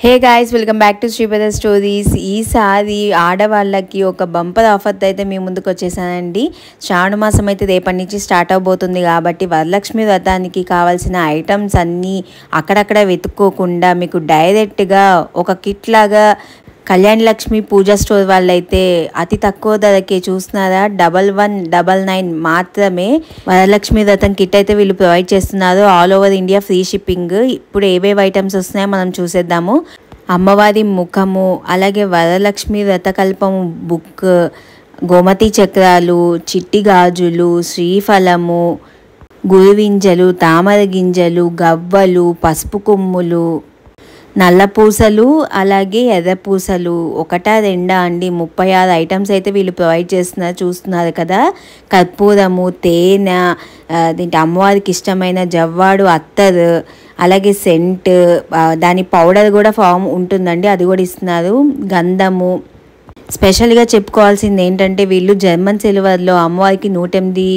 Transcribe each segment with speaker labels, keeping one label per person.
Speaker 1: Hey guys, welcome back to Sripada stories. ఈసారి ఆడవాళ్ళకి ఒక బంపర్ ఆఫర్ అయితే మీ ముందుకు వచ్చేసానండి. శ్రావణ మాసం అయితే రేపటి నుంచి స్టార్ట్ అవబోతుంది కాబట్టి వరలక్ష్మి వ్రతానికి కావాల్సిన ఐటమ్స్ అన్నీ అక్కడక్కడ వెతుక్కోకుండా మీకు డైరెక్ట్గా ఒక కిట్ లాగా కళ్యాణ్ లక్ష్మి పూజా స్టోర్ వాళ్ళైతే అతి తక్కువ ధరకే చూస్తున్నారా, 1199 మాత్రమే వరలక్ష్మి వ్రతం కిట్ అయితే వీళ్ళు ప్రొవైడ్ చేస్తున్నారు. All over India free shipping. ఇప్పుడు ఏవేవి ఐటమ్స్ వస్తున్నాయో మనం చూసేద్దాము. అమ్మవారి ముఖము, అలాగే వరలక్ష్మి వ్రతకల్పము బుక్, గోమతి చక్రాలు, చిట్టి గాజులు, శ్రీఫలము, గురువింజలు, తామర గింజలు, గవ్వలు, పసుపు కొమ్ములు, నల్ల పూసలు, అలాగే ఎర్ర పూసలు. ఒకటా రెండా అండి, 36 ఐటమ్స్ అయితే వీళ్ళు ప్రొవైడ్ చేస్తున్నారు. చూస్తున్నారు కదా, కర్పూరము, తేనె, దీంట్లో అమ్మవారికి ఇష్టమైన జవ్వాడు అత్తరు, అలాగే సెంట్, దాని పౌడర్ కూడా ఫామ్ ఉంటుందండి, అది కూడా ఇస్తున్నారు. గంధము. స్పెషల్గా చెప్పుకోవాల్సింది ఏంటంటే వీళ్ళు జర్మన్ సిల్వర్లో అమ్మవారికి 108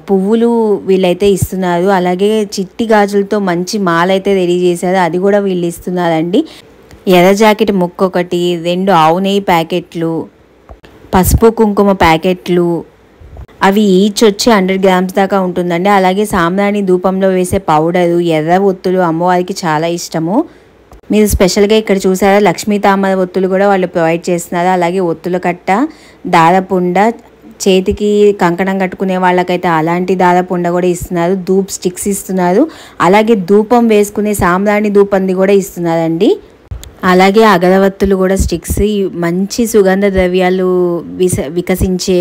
Speaker 1: పువ్వులు వీళ్ళైతే ఇస్తున్నారు. అలాగే చిట్టి గాజులతో మంచి మాల అయితే రెడీ చేశారు, అది కూడా వీళ్ళు ఇస్తున్నారండి. ఎర్ర జాకెట్ ముక్క ఒకటి, 2 ఆవు నెయ్యి ప్యాకెట్లు, పసుపు కుంకుమ ప్యాకెట్లు, అవి ఈచ్ వచ్చి 100 గ్రామ్స్ దాకా ఉంటుందండి. అలాగే సాంబ్రాణి ధూపంలో వేసే పౌడరు, ఎర్ర ఒత్తులు అమ్మవారికి చాలా ఇష్టము. మీరు స్పెషల్గా ఇక్కడ చూసారా, లక్ష్మీ తామర ఒత్తులు కూడా వాళ్ళు ప్రొవైడ్ చేస్తున్నారు. అలాగే ఒత్తుల కట్ట, దారపుండ, చేతికి కంకణం కట్టుకునే వాళ్ళకైతే అలాంటి దారపుండ కూడా ఇస్తున్నారు. ధూప్ స్టిక్స్ ఇస్తున్నారు. అలాగే ధూపం వేసుకునే సాంబ్రాణి ధూపంది కూడా ఇస్తున్నారండి. అలాగే అగరవత్తులు కూడా స్టిక్స్. మంచి సుగంధ ద్రవ్యాలు వికసించే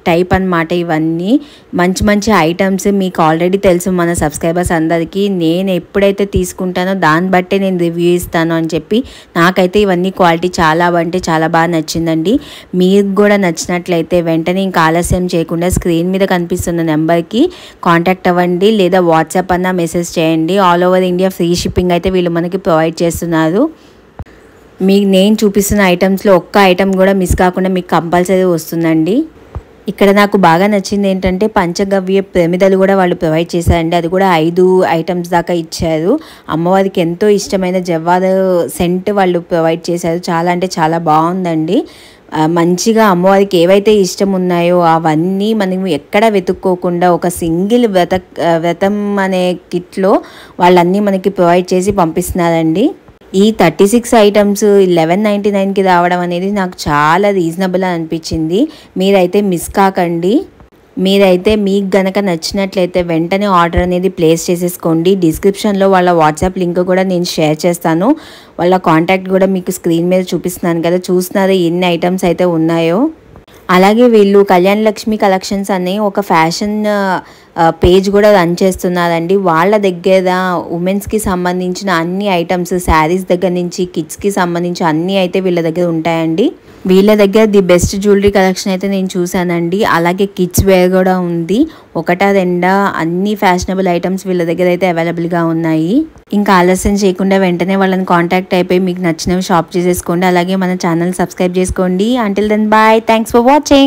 Speaker 1: టైప్ అన్నమాట ఇవన్నీ. మంచి మంచి ఐటమ్స్ మీకు ఆల్రెడీ తెలుసు మన సబ్స్క్రైబర్స్ అందరికీ. నేను ఎప్పుడైతే తీసుకుంటానో దాన్ని బట్టే నేను రివ్యూ ఇస్తాను అని చెప్పి నాకైతే ఇవన్నీ క్వాలిటీ చాలా అంటే చాలా బాగా నచ్చిందండి. మీకు కూడా నచ్చినట్లయితే వెంటనే ఇంకా ఆలస్యం చేయకుండా స్క్రీన్ మీద కనిపిస్తున్న నెంబర్కి కాంటాక్ట్ అవ్వండి, లేదా వాట్సాప్ అన్నా మెసేజ్ చేయండి. All over India free shipping అయితే వీళ్ళు మనకి ప్రొవైడ్ చేస్తున్నారు. నేను చూపిస్తున్న ఐటమ్స్లో ఒక్క ఐటమ్ కూడా మిస్ కాకుండా మీకు కంపల్సరీ వస్తుందండి. ఇక్కడ నాకు బాగా నచ్చింది ఏంటంటే పంచగవ్య ప్రమిదలు కూడా వాళ్ళు ప్రొవైడ్ చేశారండి. అది కూడా 5 ఐటమ్స్ దాకా ఇచ్చారు. అమ్మవారికి ఎంతో ఇష్టమైన జవ్వాదు సెంట్ వాళ్ళు ప్రొవైడ్ చేశారు. చాలా అంటే చాలా బాగుందండి. మంచిగా అమ్మవారికి ఏవైతే ఇష్టం ఉన్నాయో అవన్నీ మనం ఎక్కడ వెతుక్కోకుండా ఒక సింగిల్ వ్రతం అనే కిట్లో వాళ్ళన్నీ మనకి ప్రొవైడ్ చేసి పంపిస్తున్నారండి. ఈ 36 ఐటమ్స్ 1199కి రావడం అనేది నాకు చాలా రీజనబుల్ అని అనిపించింది. మీరైతే మిస్ కాకండి. మీరైతే మీకు గనక నచ్చినట్లయితే వెంటనే ఆర్డర్ అనేది ప్లేస్ చేసేసుకోండి. డిస్క్రిప్షన్లో వాళ్ళ వాట్సాప్ లింక్ కూడా నేను షేర్ చేస్తాను. వాళ్ళ కాంటాక్ట్ కూడా మీకు స్క్రీన్ మీద చూపిస్తున్నాను కదా, చూస్తున్నారు ఎన్ని ఐటమ్స్ అయితే ఉన్నాయో. అలాగే వీళ్ళు కళ్యాణ్ లక్ష్మి కలెక్షన్స్ అనే ఒక ఫ్యాషన్ పేజ్ కూడా రన్ చేస్తున్నారండి. వాళ్ళ దగ్గర ఉమెన్స్కి సంబంధించిన అన్ని ఐటమ్స్, శారీస్ దగ్గర నుంచి కిడ్స్కి సంబంధించి అన్నీ అయితే వీళ్ళ దగ్గర ఉంటాయండి. వీళ్ళ దగ్గర ది బెస్ట్ జ్యువెలరీ కలెక్షన్ అయితే నేను చూశానండి. అలాగే కిడ్స్ వేర్ కూడా ఉంది. ఒకటా రెండా అన్ని ఫ్యాషనబుల్ ఐటమ్స్ వీళ్ళ దగ్గర అయితే అవైలబుల్గా ఉన్నాయి. ఇంకా ఆలస్యం చేయకుండా వెంటనే వాళ్ళని కాంటాక్ట్ అయిపోయి మీకు నచ్చినవి షాప్ చేసేసుకోండి. అలాగే మన ఛానల్ సబ్స్క్రైబ్ చేసుకోండి. Until then bye, thanks for watching.